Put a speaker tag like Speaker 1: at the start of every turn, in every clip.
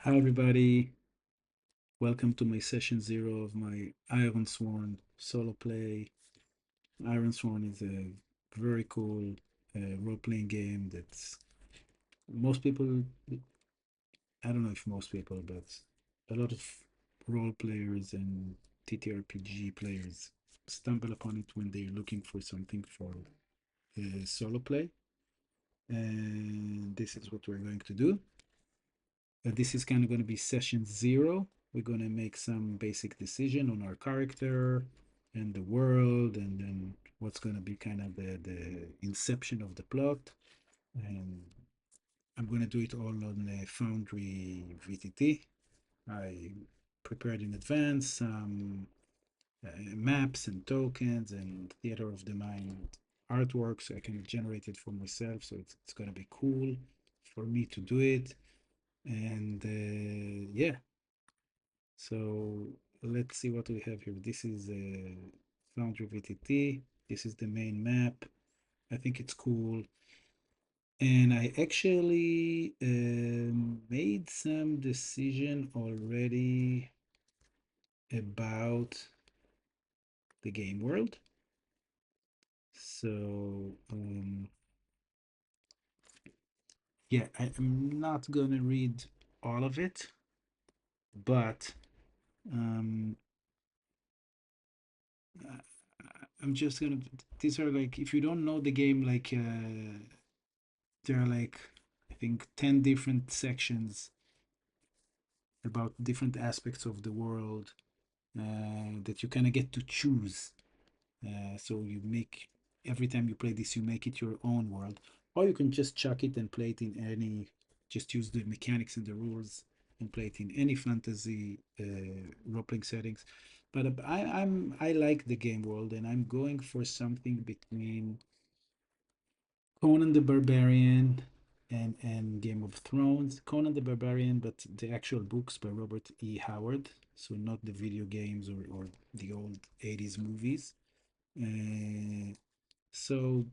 Speaker 1: Hi everybody, welcome to my session zero of my Ironsworn solo play. Ironsworn is a very cool role-playing game that's most people, I don't know if most people, but a lot of role players and TTRPG players stumble upon it when they're looking for something for solo play. And this is what we're going to do. This is kind of going to be session zero. We're going to make some basic decision on our character and the world, and then what's going to be kind of the inception of the plot. And I'm going to do it all on a Foundry VTT. I prepared in advance some maps and tokens and theater of the mind artwork, so I can generate it for myself. So it's going to be cool for me to do it. And yeah, so let's see what we have here. This is a Foundry VTT. This is the main map. I think it's cool. And I actually made some decision already about the game world. So yeah, I'm not gonna read all of it, but um, I'm just gonna. These are like, if you don't know the game, like there are like, I think, 10 different sections about different aspects of the world that you kind of get to choose. So you make, every time you play this, you make it your own world, or you can just chuck it and play it in any, just use the mechanics and the rules and play it in any fantasy role-playing settings. But I like the game world, and I'm going for something between Conan the Barbarian and Game of Thrones. Conan the Barbarian, but the actual books by Robert E. Howard, so not the video games or the old 80s movies. Uh, so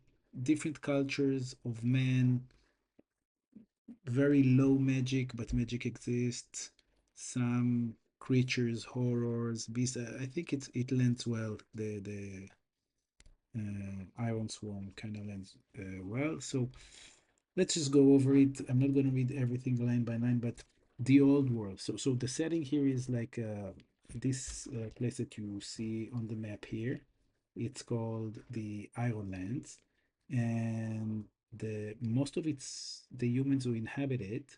Speaker 1: different cultures of men, very low magic, but magic exists. Some creatures, horrors, beasts. I think it lends well. The Ironsworn kind of lends well. So let's just go over it. I'm not going to read everything line by line, but the old world. So the setting here is like this place that you see on the map here. It's called the Ironlands, and the most of it's the humans who inhabit it.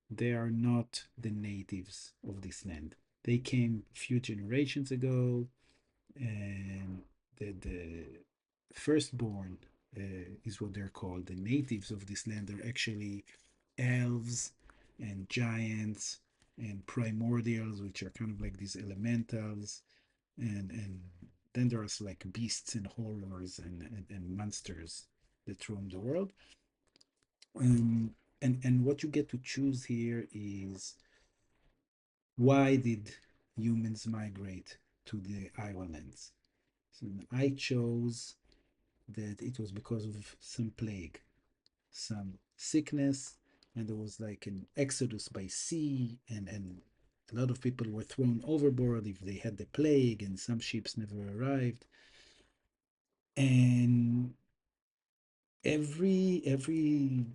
Speaker 1: They are not the natives of this land. They came few generations ago, and the firstborn is what they're called. The natives of this land are actually elves and giants and primordials, which are kind of like these elementals, and then there's like beasts and horrors and monsters that roam the world. Um, and what you get to choose here is, why did humans migrate to the islands? So I chose that it was because of some plague, some sickness, and there was like an exodus by sea, and a lot of people were thrown overboard if they had the plague, and some ships never arrived. And every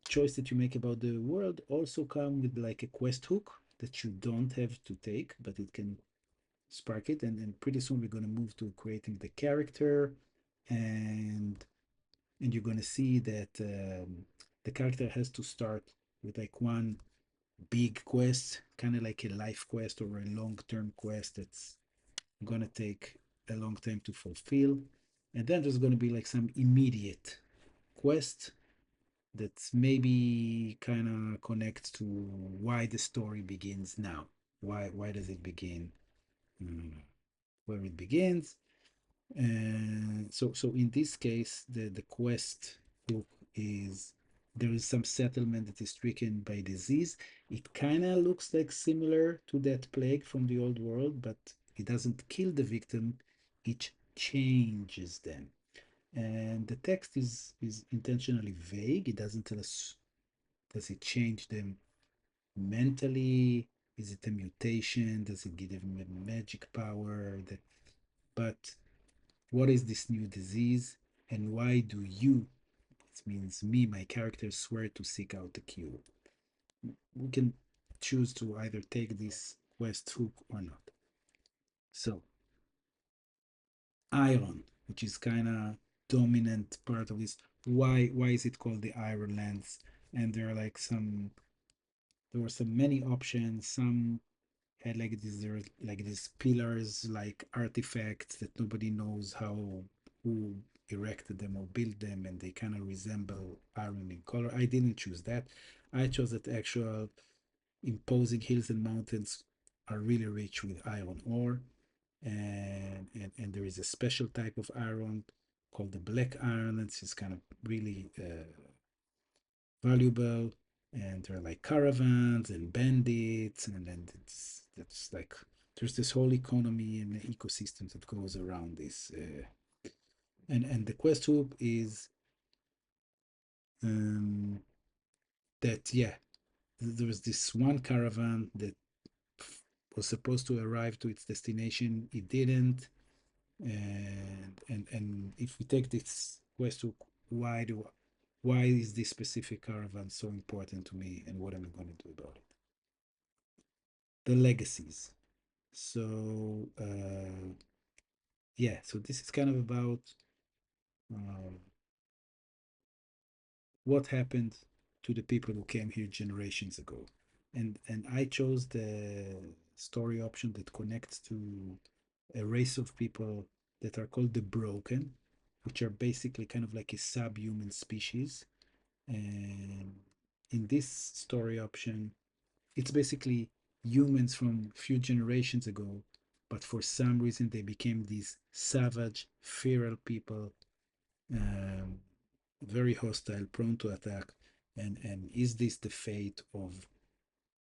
Speaker 1: choice that you make about the world also come with like a quest hook that you don't have to take, but it can spark it. And pretty soon we're going to move to creating the character, and and you're going to see that the character has to start with like one big quest, kind of like a life quest or a long-term quest that's going to take a long time to fulfill. And then there's going to be like some immediate quest that's maybe kind of connects to why the story begins now. Why does it begin? Mm, where it begins. And so in this case, the quest book is, there is some settlement that is stricken by disease. It kind of looks like similar to that plague from the old world, but it doesn't kill the victim, it changes them. And the text is intentionally vague. It doesn't tell us, does it change them mentally? Is it a mutation? Does it give him a magic power? But what is this new disease? And why do you, it means me, my character, swear to seek out the cure? We can choose to either take this quest hook or not. So, Iron, which is kind of dominant part of this. Why is it called the Iron Lands? And there were some many options. Some had like these there were like these pillars, like artifacts that nobody knows who erected them or built them, and they kind of resemble iron in color. I didn't choose that. I chose that actual imposing hills and mountains are really rich with iron ore, and there is a special type of iron called the black iron. It's kind of really valuable, and there are like caravans and bandits, and then that's like there's this whole economy and ecosystem that goes around this. And the quest hoop is um, that yeah, there was this one caravan that was supposed to arrive to its destination. It didn't, and if we take this quest hoop, why is this specific caravan so important to me, and what am I going to do about it? The legacies. So yeah, so this is kind of about um, what happened to the people who came here generations ago, and I chose the story option that connects to a race of people that are called the Broken, which are basically kind of like a subhuman species. And in this story option, it's basically humans from a few generations ago, but for some reason they became these savage, feral people, um, very hostile, prone to attack. And is this the fate of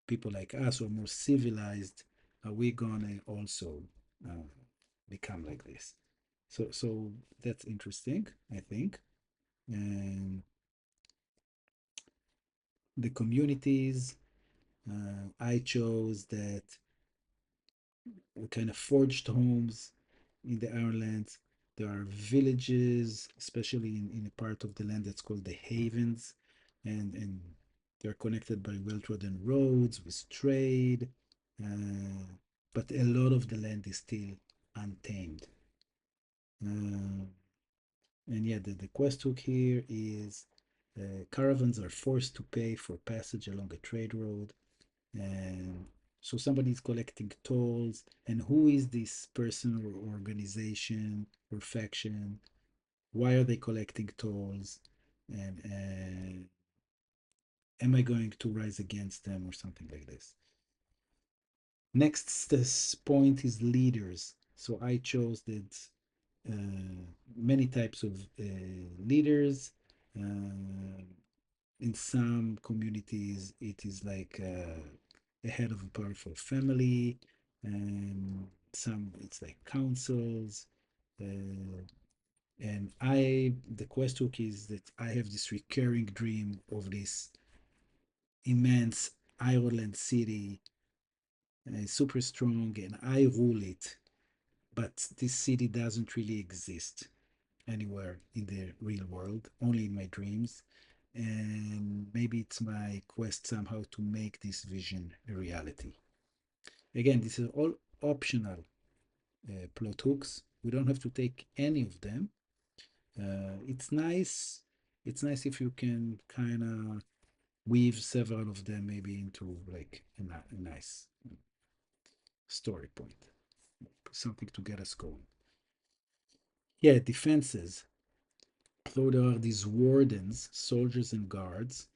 Speaker 1: people like us who are more civilized? Are we gonna also uh, become like this? So that's interesting, I think. And the communities, I chose that kind of forged homes in the Ireland. There are villages, especially in a part of the land that's called the Havens, and they're connected by well-trodden roads with trade. Uh, but a lot of the land is still untamed. Uh, and yeah, the quest hook here is caravans are forced to pay for passage along a trade road, and so somebody's collecting tolls, and who is this person or organization or faction? Why are they collecting tolls? And am I going to rise against them or something like this? Next this point is leaders. So I chose that many types of leaders. Uh, in some communities, it is like a head of a powerful family, and some it's like councils. Uh, and the quest hook is that I have this recurring dream of this immense Ireland city, super strong, and I rule it. But this city doesn't really exist anywhere in the real world, only in my dreams. And maybe it's my quest somehow to make this vision a reality. Again, this is all optional plot hooks. We don't have to take any of them. It's nice. It's nice if you can kind of weave several of them maybe into like a nice story point, something to get us going. Yeah, defenses. So there are these wardens, soldiers and guards,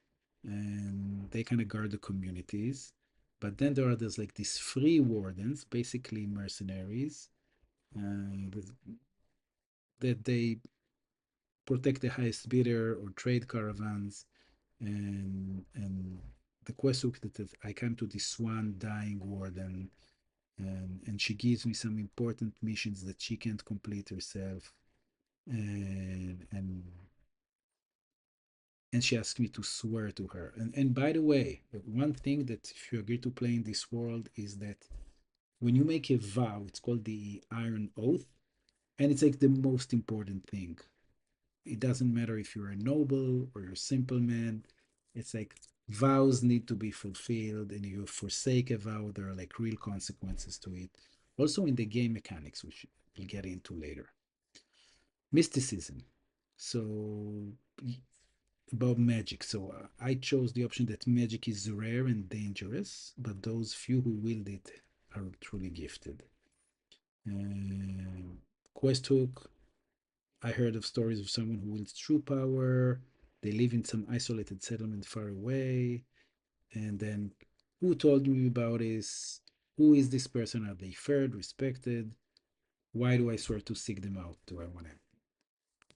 Speaker 1: and they kind of guard the communities. But then there are these like these free wardens, basically mercenaries, uh, that they protect the highest bidder or trade caravans. And the quest hook that I come to this one dying warden, and she gives me some important missions that she can't complete herself, and and she asked me to swear to her. And by the way, one thing that if you agree to play in this world is that when you make a vow, it's called the Iron Oath, and it's like the most important thing. It doesn't matter if you're a noble or you're a simple man. It's like vows need to be fulfilled, and you forsake a vow, there are like real consequences to it. Also in the game mechanics, which we'll get into later. Mysticism. So about magic. So I chose the option that magic is rare and dangerous, but those few who wield it are truly gifted. Quest hook. I heard of stories of someone who wields true power. They live in some isolated settlement far away. And then who told me about this? Who is this person? Are they feared, respected? Why do I swear to seek them out? Do I want to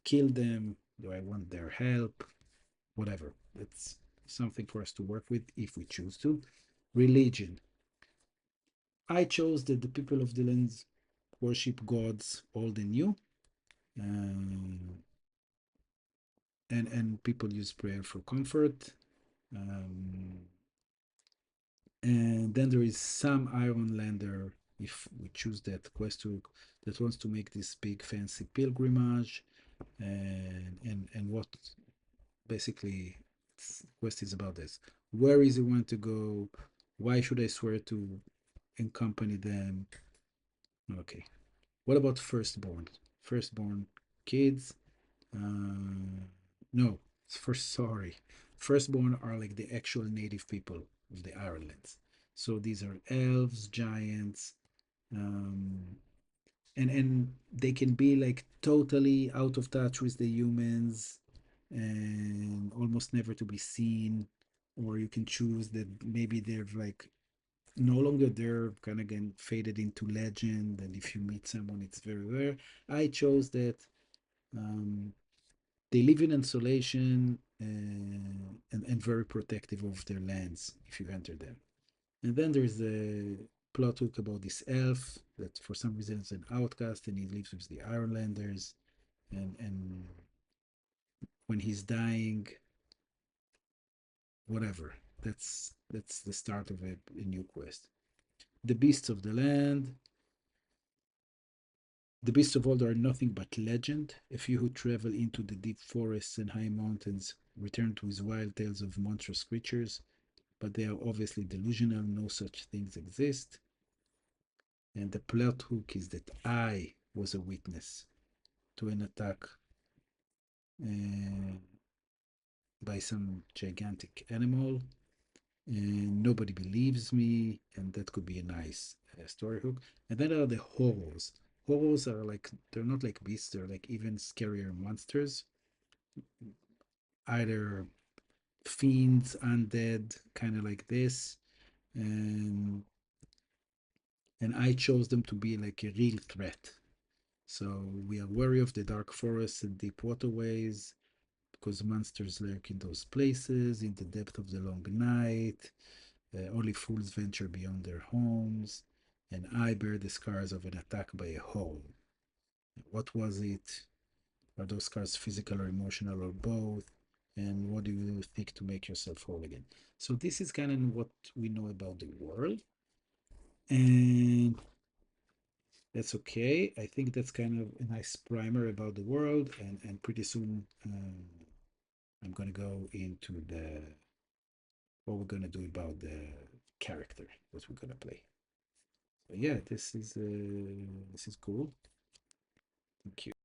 Speaker 1: kill them? Do I want their help? Whatever. That's something for us to work with if we choose to. Religion. I chose that the people of the lands worship gods old and new. Um, and people use prayer for comfort. Um, and then there is some Ironlander, if we choose that quest to, that wants to make this big fancy pilgrimage, and what basically quest is about this. Where is he want to go? Why should I swear to accompany them? Okay. What about firstborn? Firstborn kids, no, first, sorry. Firstborn are like the actual native people of the Irelands. So these are elves, giants, um, and they can be like totally out of touch with the humans and almost never to be seen. Or you can choose that maybe they're like no longer there, kind of again faded into legend. And if you meet someone, it's very rare. I chose that um, they live in isolation and very protective of their lands if you enter them. And then there's a plot hook about this elf that for some reason is an outcast and he lives with the Irelanders. And when he's dying, whatever. That's the start of a new quest. The beasts of the land. The beasts of old are nothing but legend. A few who travel into the deep forests and high mountains return to his wild tales of monstrous creatures, but they are obviously delusional. No such things exist. And the plot hook is that I was a witness to an attack uh, by some gigantic animal, and nobody believes me, and that could be a nice story hook. And then there are the horrors. Horrors are like, they're not like beasts, they're like even scarier monsters, either fiends, undead, kind of like this. And and I chose them to be like a real threat. So we are wary of the dark forests and deep waterways because monsters lurk in those places in the depth of the long night. Only fools venture beyond their homes, and I bear the scars of an attack by a hole. What was it? Are those scars physical or emotional or both? And what do you think to make yourself whole again? So this is kind of what we know about the world, and that's okay. I think that's kind of a nice primer about the world, and pretty soon I'm gonna go into the what we're gonna do about the character that we're gonna play. So yeah, this is cool. Thank you.